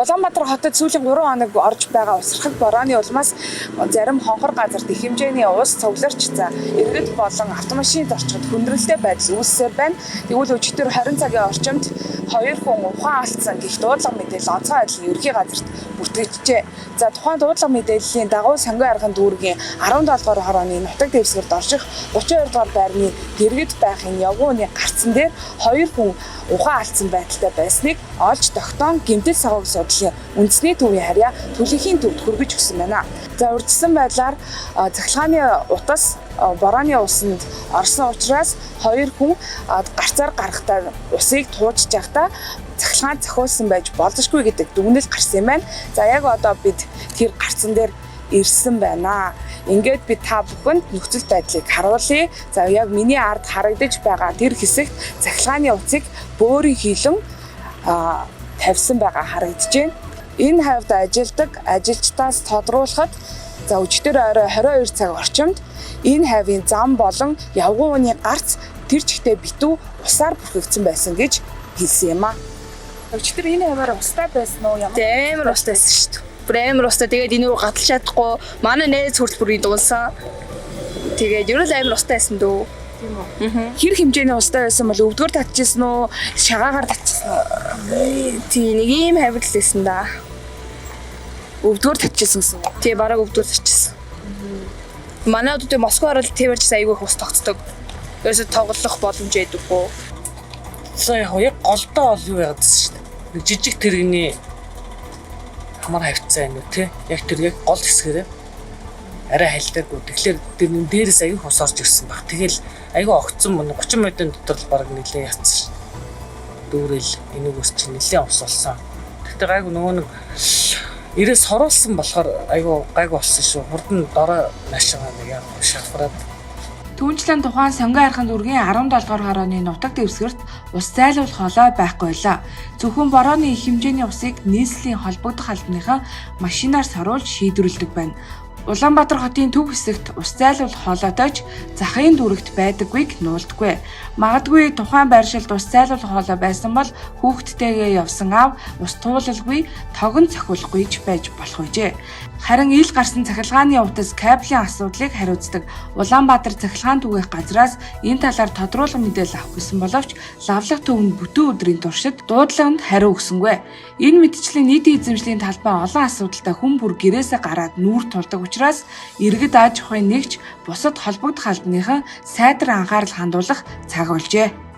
Улаанбаатар хотод сүүлийн 3 хоног орж байгаа усрахад борооны улмаас зарим хонхор газарт их хэмжээний ус цугларч иргэд болон автомашинд орчход хүндрэлтэй байдал үүссээр байна. Тэгвэл өчигдөр 20 цагийн орчимд 2 хүн ухаан алдсан гэх дуудлага мэдээлэл онцгой байдлын ерхий газарт бүртгэжжээ. За тухайн дуудлага мэдээллийн дагуу Сонгон аргын дүүргийн 17 дугаар хорооны нутаг дэвсгэрт орших 32 дугаар байрны дэргэд байхын явгууны гарцсан дээр 2 хүн ухаан алдсан байдалтай байсныг олж тогтоон гэмтэл саваг судлалын үндэсний төвийн харьяа төлөхийн төвд хүргэж өгсөн байна. За урьдчилсан байдлаар цахилгааны утас борооны усанд орсон учраас 2 хүн гарцаар гарахтаа усыг туужж явахдаа цахилгаан зохиулсан байж болзошгүй гэдэг дүгнэлт гарсан юм байна. За яг одоо бид тэр гарцсан дээр ирсэн байна. Ингээд би та бүхэнд нөхцөл байдлыг харуулъя. За яг миний ард харагдаж байгаа тэр хэсэгт цахилгааны утсыг бөөрийн хилэн тавьсан байгаа харагдаж байна. Энэ хавьд ажилладаг ажилчдаас тодруулахад за өчигдөр орой 22 цаг орчимд энэ хавийн зам болон явган ууны гарц тэр чигтээ битүү усаар бүрхэгдсэн байсан гэж хэлсэн юм а. Өчигдөр энэ хаваар устай байсан уу ямар? Амар устай байсан шүү дээ. Амар устай. Тэгээд энэ рүү гаталж чадахгүй. Манай нээз хүртэл бүрийн дуунсан. Тэгээд ер нь амар устай байсан дөө. Тийм үү? Хэр хэмжээний устай байсан бол өвдгөр татчихсан уу? Шагаагаар татчихсан уу? Тийм нэг ийм хавьд л байсан да. Өвдгөр татчихсан гэсэн үү? Тийм бараг өвдгөр татчихсан. Манай одод Москва орол тэрч айгүй их ус тогтдог. Ерөөсө тоглох боломж ядаггүй. Сая яг голдоо ол юу яадсан шүү дээ. Нэг жижиг тэрэгний хамаар хавцсан юм тий. Яг тэр яг гол хэсгээрээ арай хайлтаагүй. Тэгэхээр тэр дээрээс аягүй хус орж ирсэн баг. Тэгэл аягүй огцсон мөн 30 минутын дотор л баг нилээ яцсан шүү. Дүүрэл энүүгөөс чинь нилээ ус болсон. Тэгтээ гайгүй нөгөө нэг ирээс хоруулсан болохоор аягүй гайгүй болсон шүү. Хурдан дорой машина нэг яг шахраад Түүнчлэн тухайн Сонгон аргын дүүргийн 17 дугаар хорооны нутаг дэвсгэрт ус зайлуулах холой байхгүй байлаа. Зөвхөн борооны их хэмжээний усыг нийслэлийн холбогдох албаныхан машинаар саруулж шийдвэрлэдэг байна. Улаанбаатар хотын төв хэсэгт ус зайлуулах хоолойтой ч захын дүүрэгт байдаггүйг нуулдаггүй. Магадгүй тухайн байршилд ус зайлуулах хоолой байсан бол хүүхдтэйгээ явсан аав ус туулалгүй, тогон цохиулахгүй ч байж болох үжээ. Харин ил гарсан цахилгааны утас кабелийн асуудлыг хариуцдаг Улаанбаатар цахилгаан түгээх газраас энэ талаар тодруулга мэдээлэл авах гэсэн боловч лавлах төвөнд бүтэн өдрийн туршид дуудлаганд хариу өгсөнгүй. Энэ мэдчлэн нийтийн эзэмшлийн талбай олон асуудалтай хүн бүр гэрээсээ гараад нүүр тулдаг учраас иргэд аж ахуйн нэгж бусад холбогдох албаныхан сайтар анхаарал хандуулах цаг болжээ.